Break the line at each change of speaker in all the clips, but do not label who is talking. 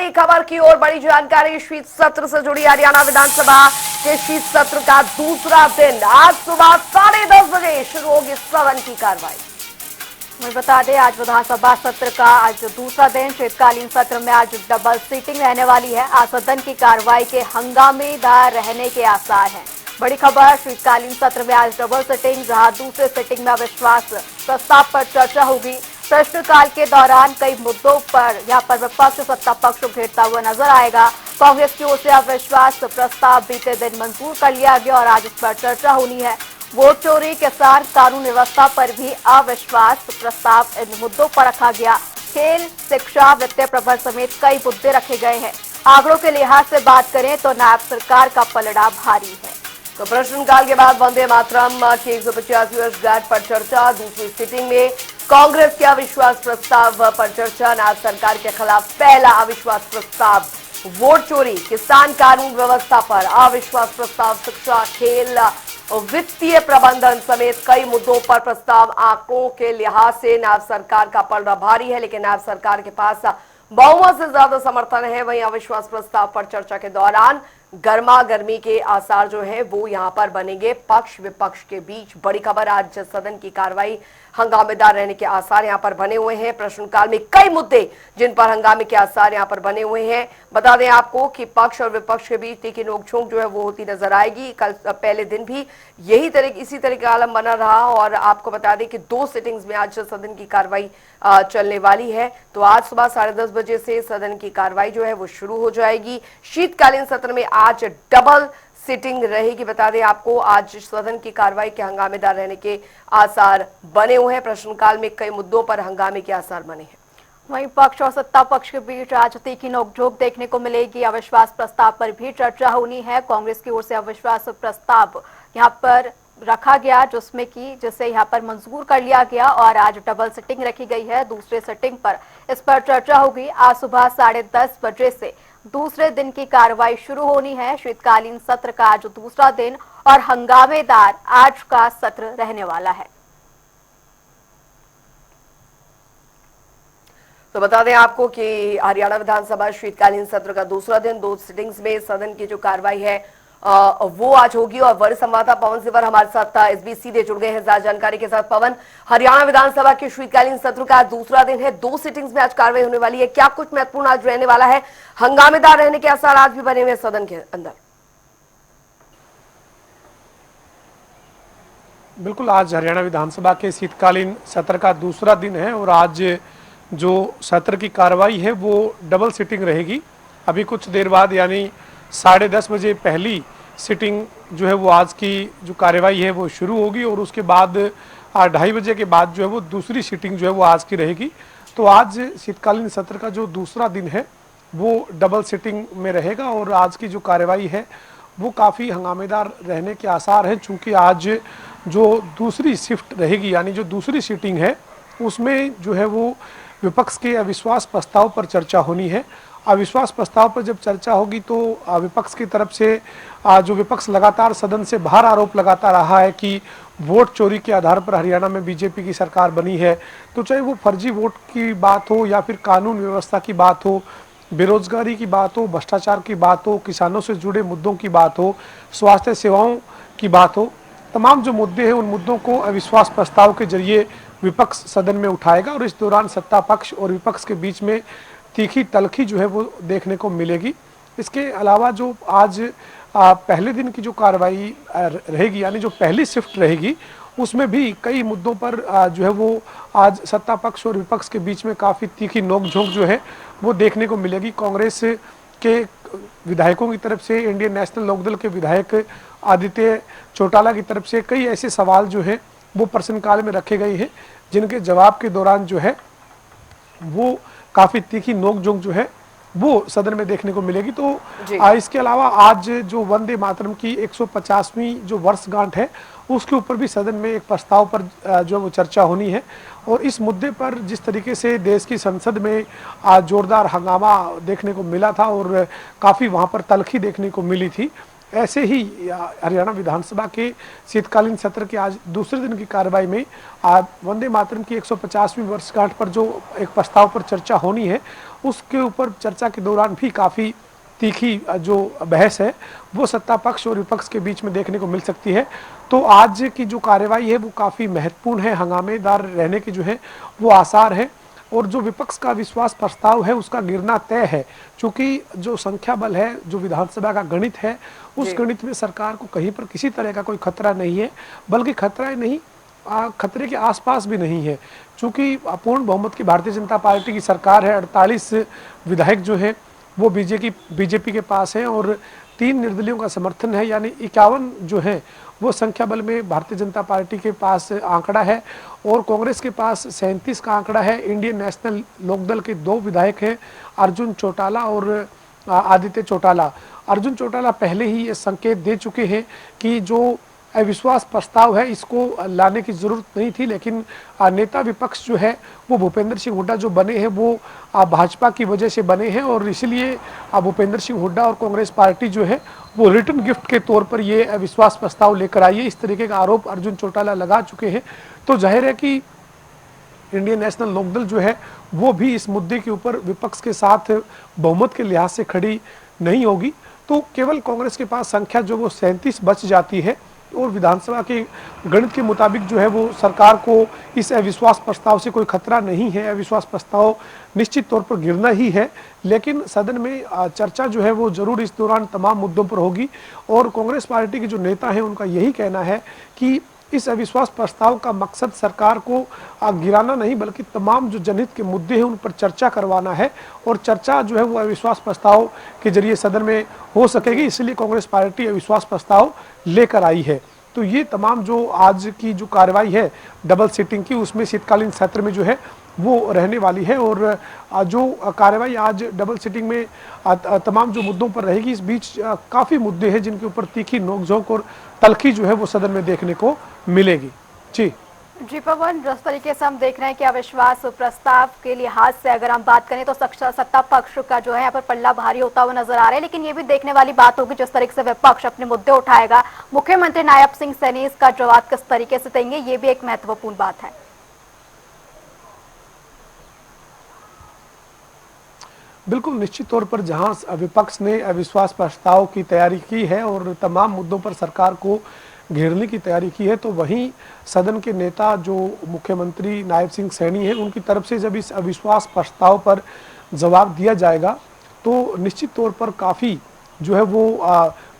बड़ी खबर की ओर बड़ी जानकारी शीत सत्र से जुड़ी। हरियाणा विधानसभा के शीत सत्र का दूसरा दिन आज सुबह 10:30 बजे शुरू होगी सदन की कार्रवाई।
वही बता दें, आज विधानसभा सत्र का आज दूसरा दिन। शीतकालीन सत्र में आज डबल सीटिंग रहने वाली है। आज सदन की कार्रवाई के हंगामेदार रहने के आसार हैं। बड़ी खबर, शीतकालीन सत्र में आज डबल सीटिंग, जहां दूसरे सीटिंग में अविश्वास प्रस्ताव पर चर्चा होगी। प्रश्नकाल के दौरान कई मुद्दों पर यहां पर विपक्ष सत्ता पक्ष घेरता हुआ नजर आएगा। कांग्रेस की ओर से अविश्वास प्रस्ताव बीते दिन मंजूर कर लिया गया और आज इस पर चर्चा होनी है। वोट चोरी, किसान कानून व्यवस्था पर भी अविश्वास प्रस्ताव इन मुद्दों पर रखा गया। खेल, शिक्षा, वित्तीय प्रबंध समेत कई मुद्दे रखे गए हैं। आंकड़ों के लिहाज से बात करें तो नायब सरकार का पलड़ा भारी है।
तो प्रश्नकाल के बाद वंदे मातरम की 185 वर्षगांठ पर चर्चा। दूसरी सिटिंग में कांग्रेस के अविश्वास प्रस्ताव पर चर्चा। नायब सरकार के खिलाफ पहला अविश्वास प्रस्ताव। वोट चोरी, किसान कानून व्यवस्था पर अविश्वास प्रस्ताव। शिक्षा, खेल, वित्तीय प्रबंधन समेत कई मुद्दों पर प्रस्ताव। आंकड़ों के लिहाज से नायब सरकार का पलड़ा भारी है, लेकिन नायब सरकार के पास बहुमत से ज्यादा समर्थन है। वहीं अविश्वास प्रस्ताव पर चर्चा के दौरान गर्मा गर्मी के आसार जो है वो यहां पर बनेंगे पक्ष विपक्ष के बीच। बड़ी खबर, आज सदन की कार्रवाई हंगामेदार रहने के आसार यहां पर बने हुए हैं। प्रश्नकाल में कई मुद्दे जिन पर हंगामे के आसार यहां पर बने हुए हैं। बता दें आपको कि पक्ष और विपक्ष के बीच तीखी नोकझोंक जो है वो होती नजर आएगी। कल पहले दिन भी इसी तरह का आलम बना रहा और आपको बता दें कि 2 सिटिंग्स में आज सदन की कार्रवाई चलने वाली है। तो आज सुबह 10:30 बजे से सदन की कार्रवाई जो है वो शुरू हो जाएगी। शीतकालीन सत्र में आज डबल सिटिंग रहेगी। बता दें आपको, आज सदन की कार्रवाई के हंगामेदार रहने के आसार बने हुए हैं। प्रश्नकाल में कई मुद्दों पर हंगामे के आसार बने हैं।
वहीं पक्ष और सत्ता पक्ष के बीच आज तीखी नोकझोंक देखने को मिलेगी। अविश्वास प्रस्ताव पर भी चर्चा होनी है। कांग्रेस की ओर से अविश्वास प्रस्ताव यहां पर रखा गया, जिसे यहां पर मंजूर कर लिया गया और आज डबल सिटिंग रखी गई है। दूसरे सिटिंग पर इस पर चर्चा होगी। आज सुबह 10:30 बजे से दूसरे दिन की कार्रवाई शुरू होनी है। शीतकालीन सत्र का आज दूसरा दिन और हंगामेदार आज का सत्र रहने वाला है।
तो बता दें आपको कि हरियाणा विधानसभा शीतकालीन सत्र का दूसरा दिन, 2 सिटिंग्स में सदन की जो कार्रवाई है वो आज होगी। और वरिष्ठ संवाददाता पवन सिवर हमारे साथ एसबी सीधे जुड़ गए हैं ज्यादा जानकारी के साथ। पवन, हरियाणा विधानसभा के शीतकालीन सत्र का दूसरा दिन है, 2 सिटिंग्स में आज कार्रवाई होने वाली है। क्या कुछ महत्वपूर्ण आज रहने वाला है? हंगामेदार रहने के आसार आज भी बने हुए सदन के अंदर।
बिल्कुल, आज हरियाणा विधानसभा के शीतकालीन सत्र का दूसरा दिन है और आज जो सत्र की कार्रवाई है वो डबल सिटिंग रहेगी। अभी कुछ देर बाद यानी 10:30 बजे पहली सिटिंग जो है वो आज की जो कार्रवाई है वो शुरू होगी और उसके बाद 2:30 बजे के बाद जो है वो दूसरी सिटिंग जो है वो आज की रहेगी। तो आज शीतकालीन सत्र का जो दूसरा दिन है वो डबल सिटिंग में रहेगा और आज की जो कार्रवाई है वो काफ़ी हंगामेदार रहने के आसार हैं, चूँकि आज जो दूसरी शिफ्ट रहेगी यानी जो दूसरी सिटिंग है उसमें जो है वो विपक्ष के अविश्वास प्रस्ताव पर चर्चा होनी है। अविश्वास प्रस्ताव पर जब चर्चा होगी तो विपक्ष की तरफ से जो विपक्ष लगातार सदन से बाहर आरोप लगाता रहा है कि वोट चोरी के आधार पर हरियाणा में बीजेपी की सरकार बनी है। तो चाहे वो फर्जी वोट की बात हो या फिर कानून व्यवस्था की बात हो, बेरोजगारी की बात हो, भ्रष्टाचार की बात हो, किसानों से जुड़े मुद्दों की बात हो, स्वास्थ्य सेवाओं की बात हो, तमाम जो मुद्दे हैं उन मुद्दों को अविश्वास प्रस्ताव के जरिए विपक्ष सदन में उठाएगा और इस दौरान सत्ता पक्ष और विपक्ष के बीच में तीखी तलखी जो है वो देखने को मिलेगी। इसके अलावा जो आज पहले दिन की जो कार्रवाई रहेगी यानी जो पहली शिफ्ट रहेगी उसमें भी कई मुद्दों पर जो है वो आज सत्ता पक्ष और विपक्ष के बीच में काफ़ी तीखी नोकझोंक जो है वो देखने को मिलेगी। कांग्रेस के विधायकों की तरफ से इंडियन नेशनल लोकदल के विधायक आदित्य चौटाला की तरफ से कई ऐसे सवाल जो है वो प्रश्नकाल में रखे गए हैं जिनके जवाब के दौरान जो है वो काफ़ी तीखी नोकझोंक जो है वो सदन में देखने को मिलेगी। तो इसके अलावा आज जो वंदे मातरम की 150वीं जो वर्षगांठ है उसके ऊपर भी सदन में एक प्रस्ताव पर जो वो चर्चा होनी है और इस मुद्दे पर जिस तरीके से देश की संसद में आज जोरदार हंगामा देखने को मिला था और काफ़ी वहाँ पर तलखी देखने को मिली थी, ऐसे ही हरियाणा विधानसभा के शीतकालीन सत्र के आज दूसरे दिन की कार्रवाई में आज वंदे मातरम की 150वीं वर्षगांठ पर जो एक प्रस्ताव पर चर्चा होनी है उसके ऊपर चर्चा के दौरान भी काफ़ी तीखी जो बहस है वो सत्ता पक्ष और विपक्ष के बीच में देखने को मिल सकती है। तो आज की जो कार्यवाही है वो काफ़ी महत्वपूर्ण है, हंगामेदार रहने के जो है वो आसार है। और जो विपक्ष का विश्वास प्रस्ताव है उसका गिरना तय है, क्योंकि जो संख्या बल है, जो विधानसभा का गणित है, उस गणित में सरकार को कहीं पर किसी तरह का कोई खतरा नहीं है, बल्कि खतरा ही नहीं, खतरे के आसपास भी नहीं है। चूंकि पूर्ण बहुमत की भारतीय जनता पार्टी की सरकार है, 48 विधायक जो है वो बीजेपी के पास है और 3 निर्दलीयों का समर्थन है, यानी 51 जो है वो संख्या बल में भारतीय जनता पार्टी के पास आंकड़ा है। और कांग्रेस के पास 37 का आंकड़ा है। इंडियन नेशनल लोकदल के 2 विधायक हैं, अर्जुन चौटाला और आदित्य चौटाला। अर्जुन चौटाला पहले ही ये संकेत दे चुके हैं कि जो अविश्वास प्रस्ताव है इसको लाने की जरूरत नहीं थी, लेकिन नेता विपक्ष जो है वो भूपेंद्र सिंह हुड्डा जो बने हैं वो भाजपा की वजह से बने हैं, और इसलिए भूपेंद्र सिंह हुड्डा और कांग्रेस पार्टी जो है वो रिटर्न गिफ्ट के तौर पर ये अविश्वास प्रस्ताव लेकर आई है। इस तरीके का आरोप अर्जुन चौटाला लगा चुके हैं। तो जाहिर है कि इंडियन नेशनल लोकदल जो है वो भी इस मुद्दे के ऊपर विपक्ष के साथ बहुमत के लिहाज से खड़ी नहीं होगी। तो केवल कांग्रेस के पास संख्या जो वो 37 बच जाती है, और विधानसभा के गणित के मुताबिक जो है वो सरकार को इस अविश्वास प्रस्ताव से कोई खतरा नहीं है। अविश्वास प्रस्ताव निश्चित तौर पर गिरना ही है, लेकिन सदन में चर्चा जो है वो जरूर इस दौरान तमाम मुद्दों पर होगी। और कांग्रेस पार्टी के जो नेता हैं उनका यही कहना है कि इस अविश्वास प्रस्ताव का मकसद सरकार को गिराना नहीं, बल्कि तमाम जो जनहित के मुद्दे हैं उन पर चर्चा करवाना है, और चर्चा जो है वो अविश्वास प्रस्ताव के जरिए सदन में हो सकेगी। इसलिए कांग्रेस पार्टी अविश्वास प्रस्ताव लेकर आई है। तो ये तमाम जो आज की जो कार्रवाई है डबल सीटिंग की, उसमें शीतकालीन सत्र में जो है वो रहने वाली है। और जो कार्रवाई आज डबल सीटिंग में तमाम जो मुद्दों पर रहेगी, इस बीच काफ़ी मुद्दे हैं जिनके ऊपर तीखी नोकझोंक और तलखी जो है वो सदन में देखने को मिलेगी।
जी पवन, जिस तरीके से हम देख रहे हैं कि अविश्वास प्रस्ताव के लिहाज से अगर हम बात करें तो सत्ता पक्ष का जो है यहाँ पर पल्ला भारी होता हुआ नजर आ रहा है, लेकिन ये भी देखने वाली बात होगी जिस तरीके से विपक्ष अपने मुद्दे उठाएगा, मुख्यमंत्री नायब सिंह सैनी इसका जवाब किस तरीके से देंगे, ये भी एक महत्वपूर्ण बात है।
बिल्कुल, निश्चित तौर पर जहां विपक्ष ने अविश्वास प्रस्ताव की तैयारी की है और तमाम मुद्दों पर सरकार को घेरने की तैयारी की है, तो वहीं सदन के नेता जो मुख्यमंत्री नायब सिंह सैनी है उनकी तरफ से जब इस अविश्वास प्रस्ताव पर जवाब दिया जाएगा तो निश्चित तौर पर काफ़ी जो है वो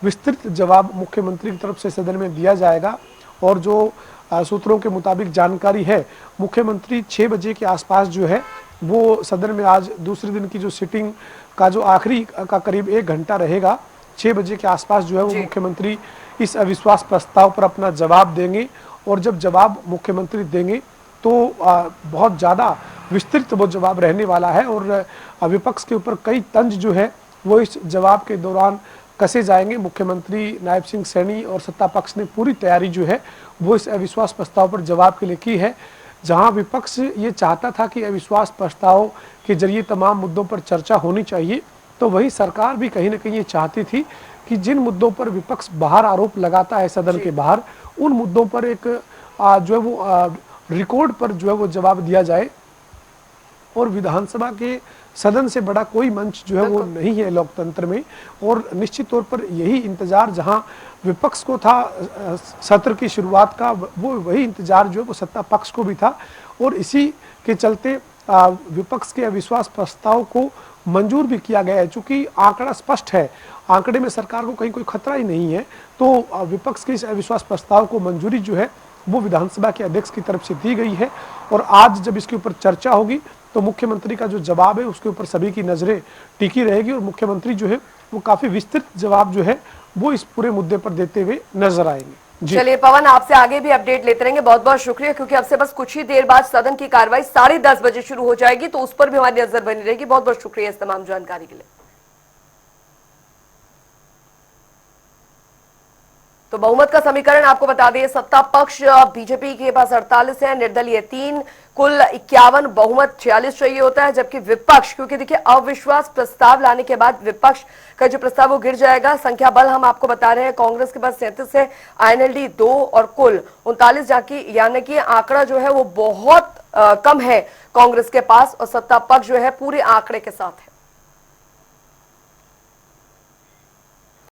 विस्तृत जवाब मुख्यमंत्री की तरफ से सदन में दिया जाएगा। और जो सूत्रों के मुताबिक जानकारी है, मुख्यमंत्री 6 बजे के आसपास जो है वो सदन में आज दूसरे दिन की जो सिटिंग का जो आखिरी का करीब 1 घंटा रहेगा, 6 बजे के आसपास जो है वो मुख्यमंत्री इस अविश्वास प्रस्ताव पर अपना जवाब देंगे। और जब जवाब मुख्यमंत्री देंगे तो बहुत ज़्यादा विस्तृत वो जवाब रहने वाला है, और विपक्ष के ऊपर कई तंज जो है वो इस जवाब के दौरान कसे जाएंगे। मुख्यमंत्री नायब सिंह सैनी और सत्ता पक्ष ने पूरी तैयारी जो है वो इस अविश्वास प्रस्ताव पर जवाब के लिए की है। जहां विपक्ष ये चाहता था कि अविश्वास प्रस्ताव के जरिए तमाम मुद्दों पर चर्चा होनी चाहिए, तो वही सरकार भी कहीं ना कहीं ये चाहती थी कि जिन मुद्दों पर विपक्ष बाहर आरोप लगाता है सदन के बाहर, उन मुद्दों पर एक जो है वो रिकॉर्ड पर जो है वो जवाब दिया जाए। और विधानसभा के सदन से बड़ा कोई मंच जो है वो नहीं है लोकतंत्र में, और निश्चित तौर पर यही इंतजार जहां विपक्ष को था सत्र की शुरुआत का, वो वही इंतजार जो है वो सत्ता पक्ष को भी था। और इसी के चलते विपक्ष के अविश्वास प्रस्ताव को मंजूर भी किया गया है। चूंकि आंकड़ा स्पष्ट है, आंकड़े में सरकार को कहीं कोई खतरा ही नहीं है, तो विपक्ष के इस अविश्वास प्रस्ताव को मंजूरी जो है वो विधानसभा के अध्यक्ष की तरफ से दी गई है। और आज जब इसके ऊपर चर्चा होगी तो मुख्यमंत्री का जो जवाब है उसके ऊपर सभी की नजरें टिकी रहेगी, और मुख्यमंत्री जो है वो काफी विस्तृत जवाब जो है वो इस पूरे मुद्दे पर देते हुए नजर आएंगे।
चलिए पवन, आपसे आगे भी अपडेट लेते रहेंगे। बहुत बहुत शुक्रिया, क्योंकि अब से बस कुछ ही देर बाद सदन की कार्रवाई 10:30 बजे शुरू हो जाएगी, तो उस पर भी हमारी नजर बनी रहेगी। बहुत बहुत शुक्रिया इस तमाम जानकारी के लिए। तो बहुमत का समीकरण आपको बता दें, सत्ता पक्ष बीजेपी के पास 48 है, निर्दलीय 3, कुल 51, बहुमत 46 चाहिए होता है। जबकि विपक्ष, क्योंकि देखिए अविश्वास प्रस्ताव लाने के बाद विपक्ष का जो प्रस्ताव वो गिर जाएगा। संख्या बल हम आपको बता रहे हैं, कांग्रेस के पास 37 है, INLD 2 और कुल 39, यानी कि आंकड़ा जो है वो बहुत कम है कांग्रेस के पास और सत्ता पक्ष जो है पूरे आंकड़े के साथ है।